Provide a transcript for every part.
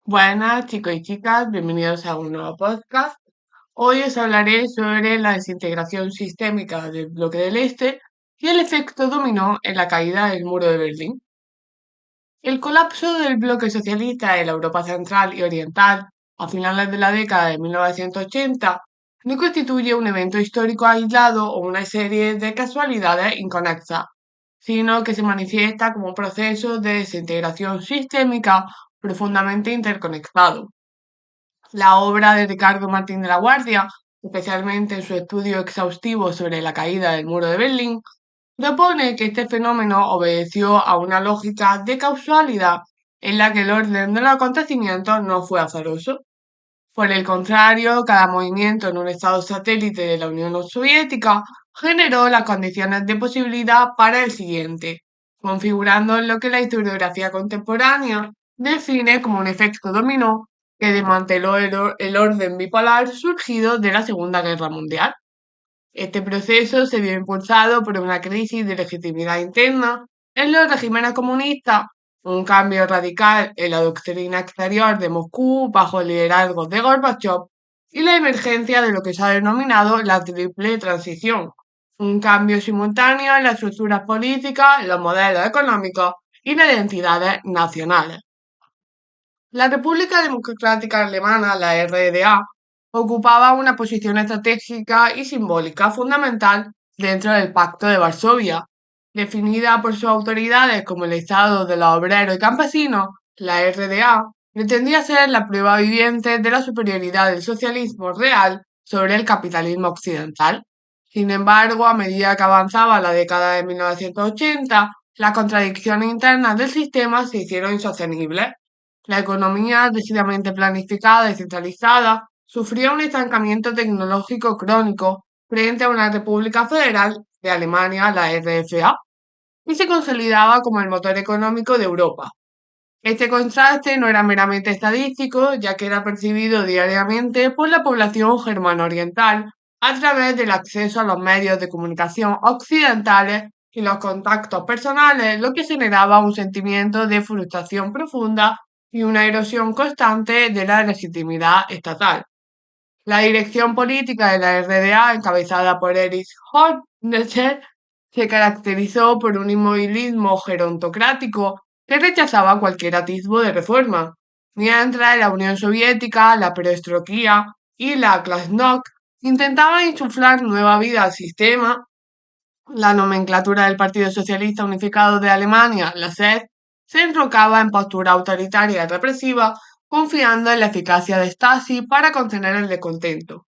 Buenas chicos y chicas, bienvenidos a un nuevo podcast. Hoy os hablaré sobre la desintegración sistémica del bloque del Este y el efecto dominó en la caída del muro de Berlín. El colapso del bloque socialista en la Europa central y oriental a finales de la década de 1980 no constituye un evento histórico aislado o una serie de casualidades inconexas, sino que se manifiesta como un proceso de desintegración sistémica profundamente interconectado. La obra de Ricardo Martín de la Guardia, especialmente en su estudio exhaustivo sobre la caída del muro de Berlín, propone que este fenómeno obedeció a una lógica de causalidad en la que el orden de los acontecimientos no fue azaroso. Por el contrario, cada movimiento en un estado satélite de la Unión Soviética generó las condiciones de posibilidad para el siguiente, configurando lo que la historiografía contemporánea define como un efecto dominó que desmanteló el orden bipolar surgido de la Segunda Guerra Mundial. Este proceso se vio impulsado por una crisis de legitimidad interna en los regímenes comunistas, un cambio radical en la doctrina exterior de Moscú bajo el liderazgo de Gorbachev y la emergencia de lo que se ha denominado la triple transición, un cambio simultáneo en las estructuras políticas, los modelos económicos y las identidades nacionales. La República Democrática Alemana, la RDA, ocupaba una posición estratégica y simbólica fundamental dentro del Pacto de Varsovia. Definida por sus autoridades como el Estado de los obreros y campesinos, la RDA pretendía ser la prueba viviente de la superioridad del socialismo real sobre el capitalismo occidental. Sin embargo, a medida que avanzaba la década de 1980, las contradicciones internas del sistema se hicieron insostenibles. La economía, rígidamente planificada y centralizada, sufrió un estancamiento tecnológico crónico frente a una República Federal de Alemania, la RFA, y se consolidaba como el motor económico de Europa. Este contraste no era meramente estadístico, ya que era percibido diariamente por la población germano-oriental a través del acceso a los medios de comunicación occidentales y los contactos personales, lo que generaba un sentimiento de frustración profunda y una erosión constante de la legitimidad estatal. La dirección política de la RDA, encabezada por Erich Honecker, se caracterizó por un inmovilismo gerontocrático que rechazaba cualquier atisbo de reforma, mientras la Unión Soviética, la perestroika y la glasnost intentaban insuflar nueva vida al sistema. La nomenclatura del Partido Socialista Unificado de Alemania, la SED, se enrocaba en postura autoritaria y represiva, confiando en la eficacia de Stasi para contener el descontento.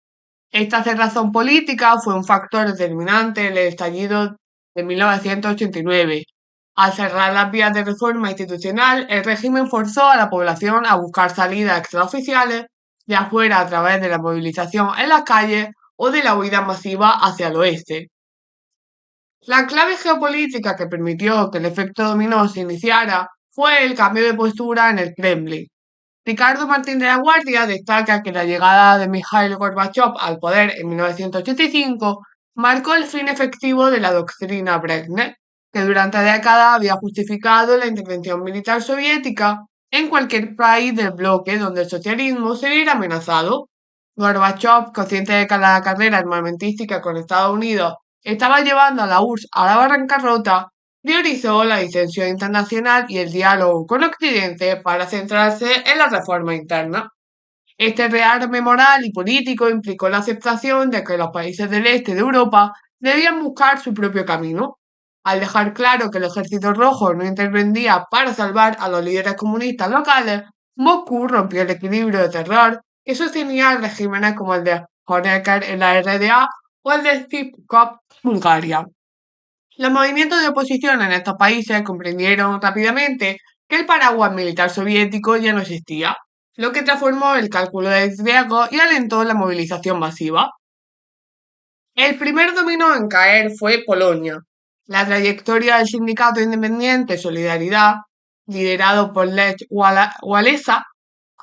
Esta cerrazón política fue un factor determinante en el estallido de 1989. Al cerrar las vías de reforma institucional, el régimen forzó a la población a buscar salidas extraoficiales, ya fuera a través de la movilización en las calles o de la huida masiva hacia el oeste. La clave geopolítica que permitió que el efecto dominó se iniciara fue el cambio de postura en el Kremlin. Ricardo Martín de la Guardia destaca que la llegada de Mikhail Gorbachev al poder en 1985 marcó el fin efectivo de la doctrina Brezhnev, que durante décadas había justificado la intervención militar soviética en cualquier país del bloque donde el socialismo se viera amenazado. Gorbachev, consciente de que la carrera armamentística con Estados Unidos estaba llevando a la URSS a la bancarrota, priorizó la distensión internacional y el diálogo con Occidente para centrarse en la reforma interna. Este rearme moral y político implicó la aceptación de que los países del este de Europa debían buscar su propio camino. Al dejar claro que el ejército rojo no intervendría para salvar a los líderes comunistas locales, Moscú rompió el equilibrio de terror que sostenía regímenes como el de Honecker en la RDA o el de Zhivkov en Bulgaria. Los movimientos de oposición en estos países comprendieron rápidamente que el paraguas militar soviético ya no existía, lo que transformó el cálculo de riesgo y alentó la movilización masiva. El primer dominó en caer fue Polonia. La trayectoria del sindicato independiente Solidaridad, liderado por Lech Walesa,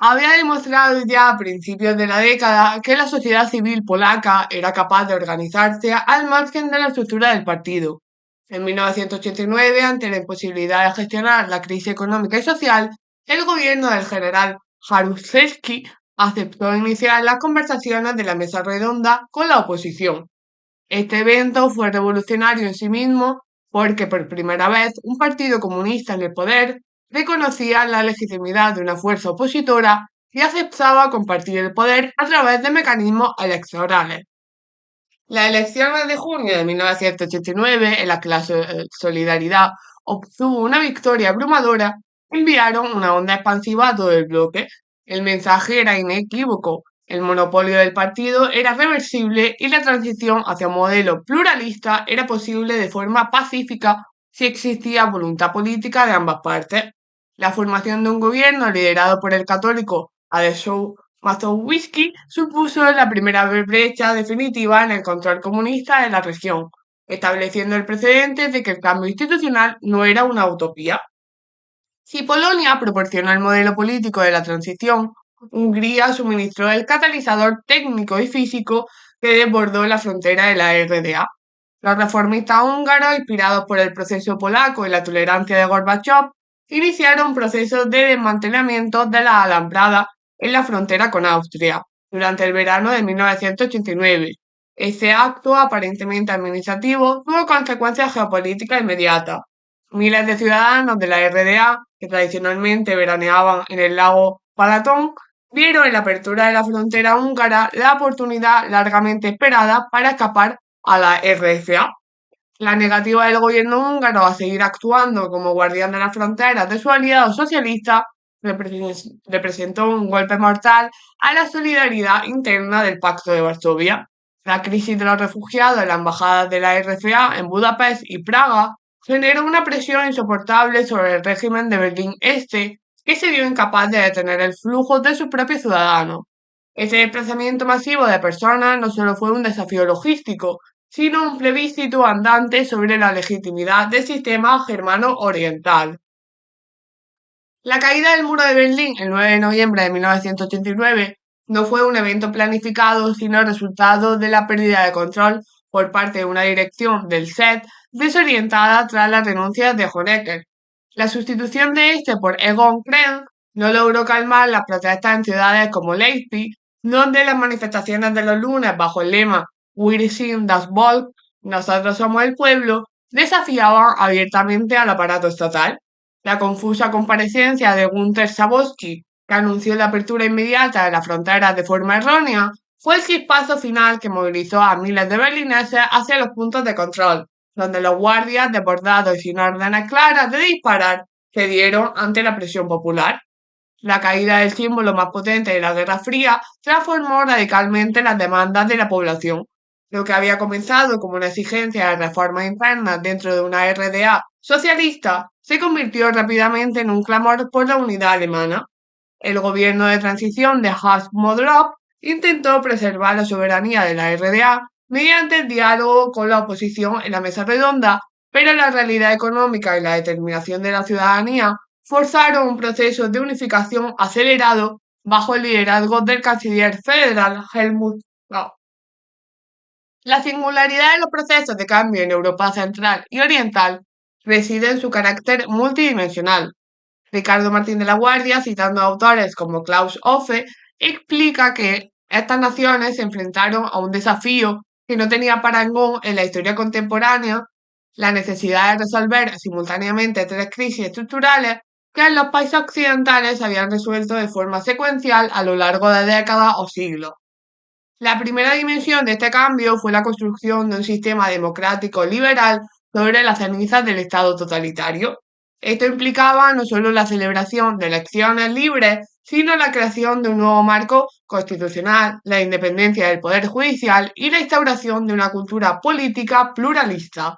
había demostrado ya a principios de la década que la sociedad civil polaca era capaz de organizarse al margen de la estructura del partido. En 1989, ante la imposibilidad de gestionar la crisis económica y social, el gobierno del general Jaruzelski aceptó iniciar las conversaciones de la mesa redonda con la oposición. Este evento fue revolucionario en sí mismo porque por primera vez un partido comunista en el poder reconocía la legitimidad de una fuerza opositora y aceptaba compartir el poder a través de mecanismos electorales. Las elecciones de junio de 1989, en las que la Solidaridad obtuvo una victoria abrumadora, enviaron una onda expansiva a todo el bloque. El mensaje era inequívoco: el monopolio del partido era reversible y la transición hacia un modelo pluralista era posible de forma pacífica si existía voluntad política de ambas partes. La formación de un gobierno liderado por el católico Tadeusz Mazowiecki supuso la primera brecha definitiva en el control comunista de la región, estableciendo el precedente de que el cambio institucional no era una utopía. Si Polonia proporcionó el modelo político de la transición, Hungría suministró el catalizador técnico y físico que desbordó la frontera de la RDA. Los reformistas húngaros, inspirados por el proceso polaco y la tolerancia de Gorbachev, iniciaron procesos de desmantelamiento de las alambradas en la frontera con Austria durante el verano de 1989. Ese acto aparentemente administrativo tuvo consecuencias geopolíticas inmediatas. Miles de ciudadanos de la RDA, que tradicionalmente veraneaban en el lago Balatón, vieron en la apertura de la frontera húngara la oportunidad largamente esperada para escapar a la RFA. La negativa del gobierno húngaro a seguir actuando como guardián de las fronteras de su aliado socialista representó un golpe mortal a la solidaridad interna del Pacto de Varsovia. La crisis de los refugiados en las embajadas de la RFA en Budapest y Praga generó una presión insoportable sobre el régimen de Berlín Este, que se vio incapaz de detener el flujo de sus propios ciudadanos. Ese desplazamiento masivo de personas no solo fue un desafío logístico, sino un plebiscito andante sobre la legitimidad del sistema germano oriental. La caída del muro de Berlín el 9 de noviembre de 1989 no fue un evento planificado, sino el resultado de la pérdida de control por parte de una dirección del SED desorientada tras la renuncia de Honecker. La sustitución de este por Egon Krenz no logró calmar las protestas en ciudades como Leipzig, donde las manifestaciones de los lunes bajo el lema Wir sind das Volk, nosotros somos el pueblo, desafiaban abiertamente al aparato estatal. La confusa comparecencia de Günther Schabowski, que anunció la apertura inmediata de las fronteras de forma errónea, fue el chispazo final que movilizó a miles de berlineses hacia los puntos de control, donde los guardias, desbordados y sin órdenes claras de disparar, cedieron ante la presión popular. La caída del símbolo más potente de la Guerra Fría transformó radicalmente las demandas de la población. Lo que había comenzado como una exigencia de reformas internas dentro de una RDA socialista se convirtió rápidamente en un clamor por la unidad alemana. El gobierno de transición de Hans Modrow intentó preservar la soberanía de la RDA mediante el diálogo con la oposición en la mesa redonda, pero la realidad económica y la determinación de la ciudadanía forzaron un proceso de unificación acelerado bajo el liderazgo del canciller federal Helmut Kohl. La singularidad de los procesos de cambio en Europa central y oriental reside en su carácter multidimensional. Ricardo Martín de la Guardia, citando a autores como Klaus Offe, explica que estas naciones se enfrentaron a un desafío que no tenía parangón en la historia contemporánea: la necesidad de resolver simultáneamente tres crisis estructurales que en los países occidentales se habían resuelto de forma secuencial a lo largo de décadas o siglos. La primera dimensión de este cambio fue la construcción de un sistema democrático liberal sobre las cenizas del Estado totalitario. Esto implicaba no solo la celebración de elecciones libres, sino la creación de un nuevo marco constitucional, la independencia del poder judicial y la instauración de una cultura política pluralista.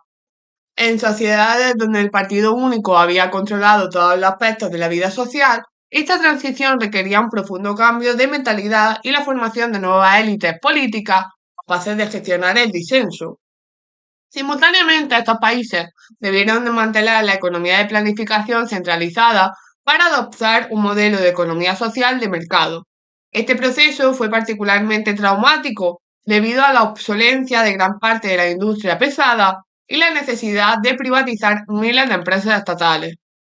En sociedades donde el partido único había controlado todos los aspectos de la vida social, esta transición requería un profundo cambio de mentalidad y la formación de nuevas élites políticas capaces de gestionar el disenso. Simultáneamente, estos países debieron desmantelar la economía de planificación centralizada para adoptar un modelo de economía social de mercado. Este proceso fue particularmente traumático debido a la obsolencia de gran parte de la industria pesada y la necesidad de privatizar miles de empresas estatales.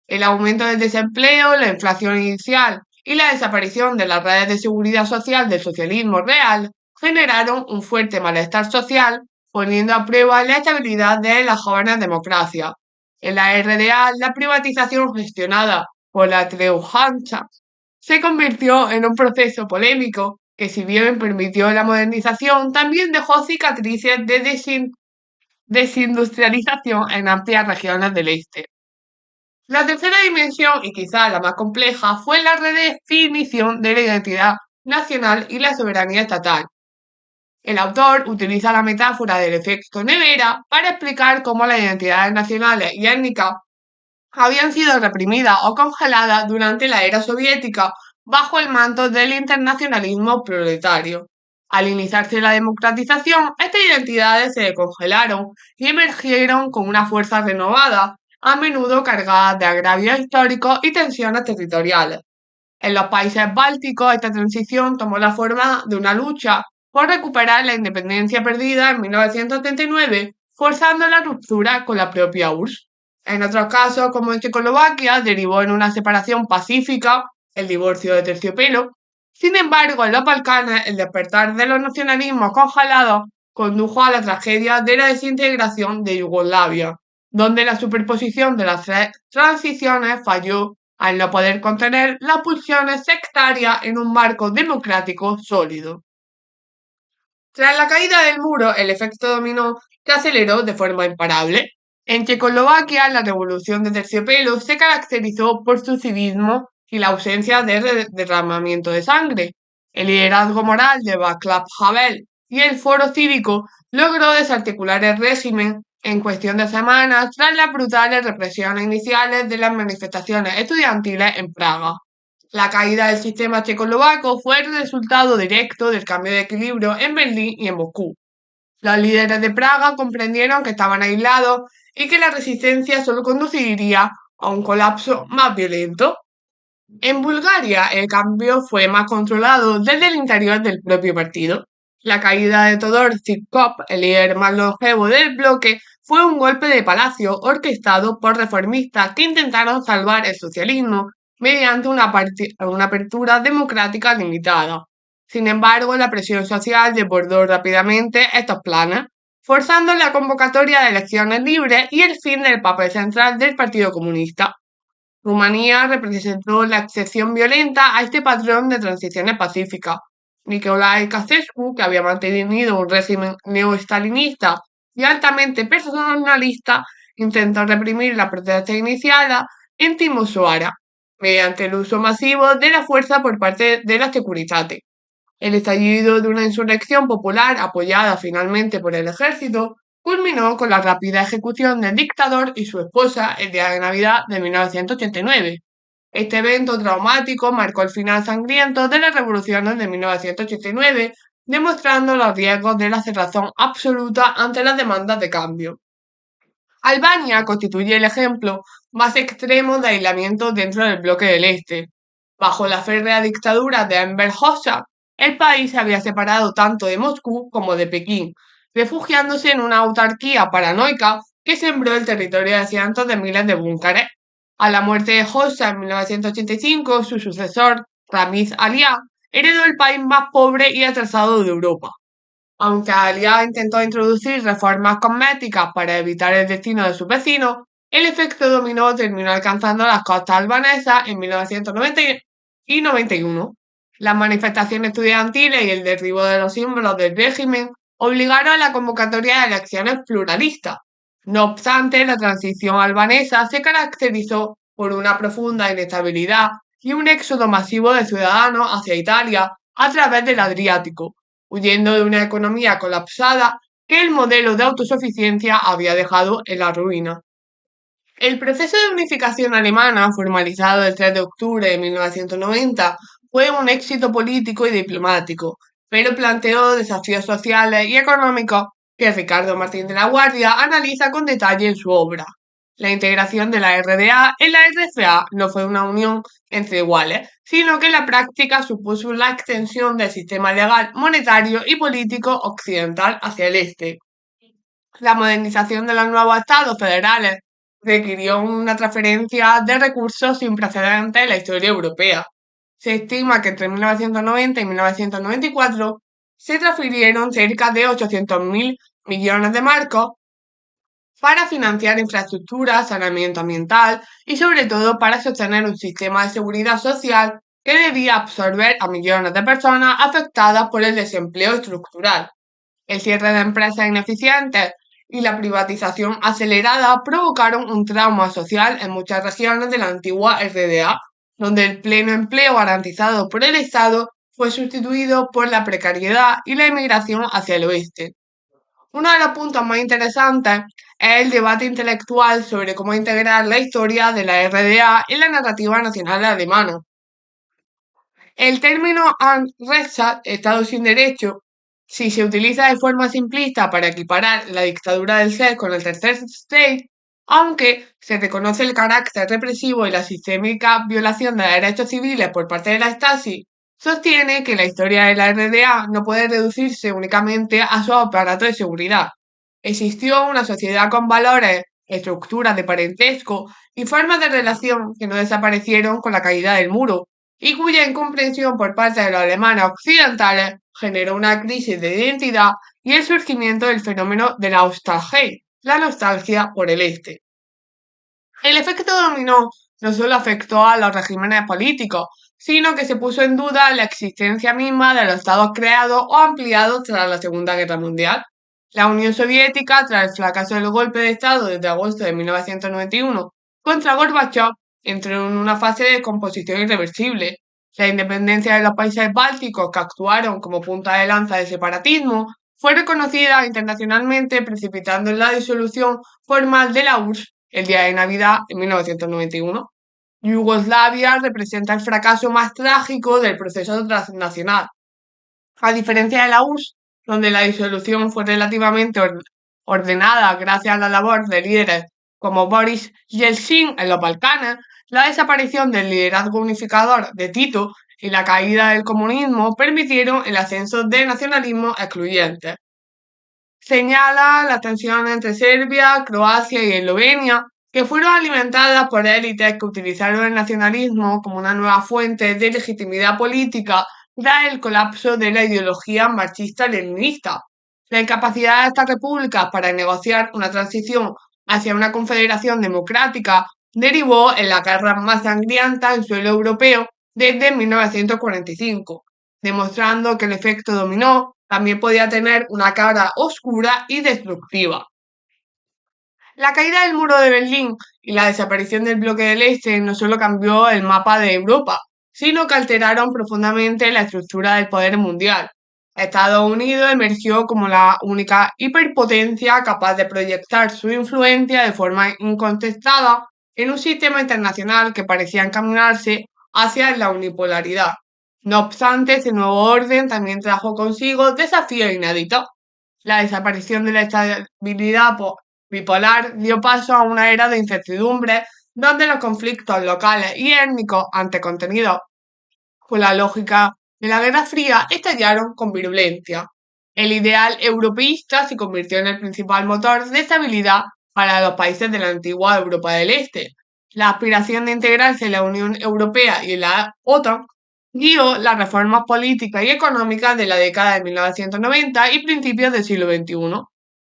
El aumento del desempleo, la inflación inicial y la desaparición de las redes de seguridad social del socialismo real generaron un fuerte malestar social, poniendo a prueba la estabilidad de las jóvenes democracias. En la RDA, la privatización gestionada por la Treuhandschaft se convirtió en un proceso polémico que, si bien permitió la modernización, también dejó cicatrices de desindustrialización en amplias regiones del este. La tercera dimensión, y quizá la más compleja, fue la redefinición de la identidad nacional y la soberanía estatal. El autor utiliza la metáfora del efecto nevera para explicar cómo las identidades nacionales y étnicas habían sido reprimidas o congeladas durante la era soviética bajo el manto del internacionalismo proletario. Al iniciarse la democratización, estas identidades se congelaron y emergieron con una fuerza renovada, a menudo cargadas de agravios históricos y tensiones territoriales. En los países bálticos, esta transición tomó la forma de una lucha por recuperar la independencia perdida en 1939, forzando la ruptura con la propia URSS. En otros casos, como en Checoslovaquia, derivó en una separación pacífica, el divorcio de terciopelo. Sin embargo, en los Balcanes, el despertar de los nacionalismos congelados condujo a la tragedia de la desintegración de Yugoslavia, donde la superposición de las tres transiciones falló al no poder contener las pulsiones sectarias en un marco democrático sólido. Tras la caída del muro, el efecto dominó se aceleró de forma imparable. En Checoslovaquia, la revolución de terciopelo se caracterizó por su civismo y la ausencia de derramamiento de sangre. El liderazgo moral de Václav Havel y el foro cívico logró desarticular el régimen en cuestión de semanas tras las brutales represiones iniciales de las manifestaciones estudiantiles en Praga. La caída del sistema checoslovaco fue el resultado directo del cambio de equilibrio en Berlín y en Moscú. Los líderes de Praga comprendieron que estaban aislados y que la resistencia solo conduciría a un colapso más violento. En Bulgaria, el cambio fue más controlado desde el interior del propio partido. La caída de Todor Zhivkov, el líder más longevo del bloque, fue un golpe de palacio orquestado por reformistas que intentaron salvar el socialismo mediante una apertura democrática limitada. Sin embargo, la presión social desbordó rápidamente estos planes, forzando la convocatoria de elecciones libres y el fin del papel central del Partido Comunista. Rumanía representó la excepción violenta a este patrón de transiciones pacíficas. Nicolae Ceausescu, que había mantenido un régimen neoestalinista y altamente personalista, intentó reprimir la protesta iniciada en Timisoara mediante el uso masivo de la fuerza por parte de la Securitate. El estallido de una insurrección popular apoyada finalmente por el ejército culminó con la rápida ejecución del dictador y su esposa el día de Navidad de 1989. Este evento traumático marcó el final sangriento de las revoluciones de 1989, demostrando los riesgos de la cerrazón absoluta ante las demandas de cambio. Albania constituye el ejemplo más extremo de aislamiento dentro del bloque del Este. Bajo la férrea dictadura de Enver Hoxha, el país se había separado tanto de Moscú como de Pekín, refugiándose en una autarquía paranoica que sembró el territorio de cientos de miles de búnkeres. A la muerte de Hoxha en 1985, su sucesor, Ramiz Alia, heredó el país más pobre y atrasado de Europa. Aunque Alia intentó introducir reformas cosméticas para evitar el destino de sus vecinos, el efecto dominó terminó alcanzando las costas albanesas en 1990 y 91. Las manifestaciones estudiantiles y el derribo de los símbolos del régimen obligaron a la convocatoria de elecciones pluralistas. No obstante, la transición albanesa se caracterizó por una profunda inestabilidad y un éxodo masivo de ciudadanos hacia Italia a través del Adriático, huyendo de una economía colapsada que el modelo de autosuficiencia había dejado en la ruina. El proceso de unificación alemana, formalizado el 3 de octubre de 1990, fue un éxito político y diplomático, pero planteó desafíos sociales y económicos que Ricardo Martín de la Guardia analiza con detalle en su obra. La integración de la RDA en la RFA no fue una unión entre iguales, sino que en la práctica supuso la extensión del sistema legal, monetario y político occidental hacia el este. La modernización de los nuevos estados federales requirió una transferencia de recursos sin precedentes en la historia europea. Se estima que entre 1990 y 1994 se transfirieron cerca de 800.000 millones de marcos para financiar infraestructura, saneamiento ambiental y sobre todo para sostener un sistema de seguridad social que debía absorber a millones de personas afectadas por el desempleo estructural. El cierre de empresas ineficientes y la privatización acelerada provocaron un trauma social en muchas regiones de la antigua RDA, donde el pleno empleo garantizado por el Estado fue sustituido por la precariedad y la emigración hacia el oeste. Uno de los puntos más interesantes es el debate intelectual sobre cómo integrar la historia de la RDA en la narrativa nacional alemana. El término Rechtsstaat, Estado sin derecho, si se utiliza de forma simplista para equiparar la dictadura del ser con el tercer state, aunque se reconoce el carácter represivo y la sistémica violación de derechos civiles por parte de la Stasi, sostiene que la historia de la RDA no puede reducirse únicamente a su aparato de seguridad. Existió una sociedad con valores, estructuras de parentesco y formas de relación que no desaparecieron con la caída del muro, y cuya incomprensión por parte de los alemanes occidentales generó una crisis de identidad y el surgimiento del fenómeno de la Nostalgie, la nostalgia por el este. El efecto dominó no solo afectó a los regímenes políticos, sino que se puso en duda la existencia misma de los estados creados o ampliados tras la Segunda Guerra Mundial. La Unión Soviética, tras el fracaso del golpe de Estado desde agosto de 1991 contra Gorbachev, entró en una fase de descomposición irreversible. La independencia de los países bálticos, que actuaron como punta de lanza del separatismo, fue reconocida internacionalmente, precipitando en la disolución formal de la URSS el día de Navidad en 1991. Yugoslavia representa el fracaso más trágico del proceso transnacional. A diferencia de la URSS, donde la disolución fue relativamente ordenada gracias a la labor de líderes como Boris Yeltsin en los Balcanes, la desaparición del liderazgo unificador de Tito y la caída del comunismo permitieron el ascenso de nacionalismos excluyentes. Señala las tensiones entre Serbia, Croacia y Eslovenia, que fueron alimentadas por élites que utilizaron el nacionalismo como una nueva fuente de legitimidad política tras el colapso de la ideología marxista-leninista. La incapacidad de estas repúblicas para negociar una transición hacia una confederación democrática derivó en la guerra más sangrienta en suelo europeo desde 1945, demostrando que el efecto dominó también podía tener una cara oscura y destructiva. La caída del muro de Berlín y la desaparición del bloque del Este no solo cambió el mapa de Europa, sino que alteraron profundamente la estructura del poder mundial. Estados Unidos emergió como la única hiperpotencia capaz de proyectar su influencia de forma incontestada en un sistema internacional que parecía encaminarse hacia la unipolaridad. No obstante, ese nuevo orden también trajo consigo desafíos inéditos. La desaparición de la estabilidad bipolar dio paso a una era de incertidumbre donde los conflictos locales y étnicos, ante contenidos por la lógica de la Guerra Fría, estallaron con virulencia. El ideal europeísta se convirtió en el principal motor de estabilidad para los países de la antigua Europa del Este. La aspiración de integrarse en la Unión Europea y en la OTAN guió las reformas políticas y económicas de la década de 1990 y principios del siglo XXI.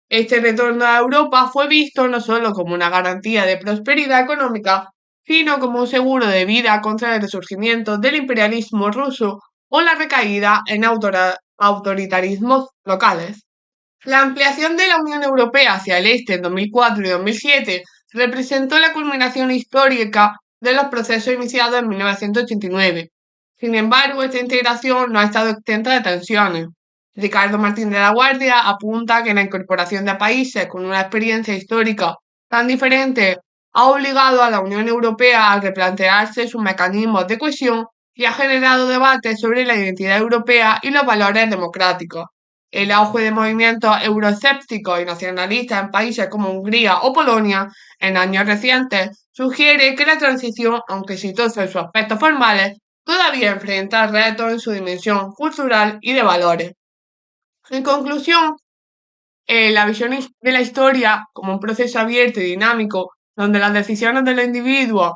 Este retorno a Europa fue visto no solo como una garantía de prosperidad económica, sino como un seguro de vida contra el resurgimiento del imperialismo ruso o la recaída en autoritarismos locales. La ampliación de la Unión Europea hacia el este en 2004 y 2007 representó la culminación histórica de los procesos iniciados en 1989. Sin embargo, esta integración no ha estado exenta de tensiones. Ricardo Martín de la Guardia apunta que la incorporación de países con una experiencia histórica tan diferente ha obligado a la Unión Europea a replantearse sus mecanismos de cohesión y ha generado debates sobre la identidad europea y los valores democráticos. El auge de movimientos euroescépticos y nacionalistas en países como Hungría o Polonia en años recientes sugiere que la transición, aunque exitosa en sus aspectos formales, todavía enfrenta retos en su dimensión cultural y de valores. En conclusión, la visión de la historia como un proceso abierto y dinámico, donde las decisiones de los individuos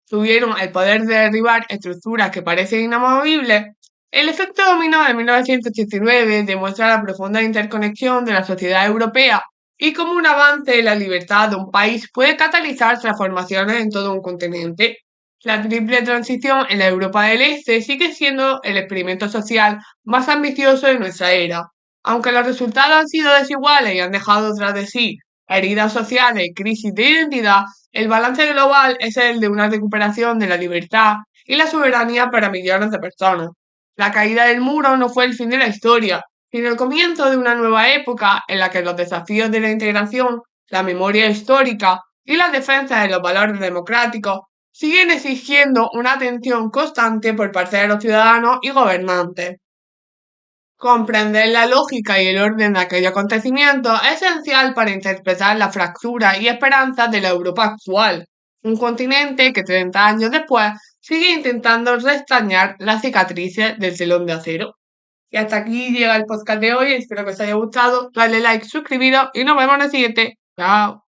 tuvieron el poder de derribar estructuras que parecen inamovibles, el efecto dominó de 1989 demuestra la profunda interconexión de la sociedad europea y cómo un avance en la libertad de un país puede catalizar transformaciones en todo un continente. La triple transición en la Europa del Este sigue siendo el experimento social más ambicioso de nuestra era. Aunque los resultados han sido desiguales y han dejado tras de sí heridas sociales y crisis de identidad, el balance global es el de una recuperación de la libertad y la soberanía para millones de personas. La caída del muro no fue el fin de la historia, sino el comienzo de una nueva época en la que los desafíos de la integración, la memoria histórica y la defensa de los valores democráticos siguen exigiendo una atención constante por parte de los ciudadanos y gobernantes. Comprender la lógica y el orden de aquellos acontecimientos es esencial para interpretar la fractura y esperanzas de la Europa actual, un continente que 30 años después sigue intentando restañar las cicatrices del telón de acero. Y hasta aquí llega el podcast de hoy, espero que os haya gustado, dale like, suscribiros y nos vemos en el siguiente. Chao.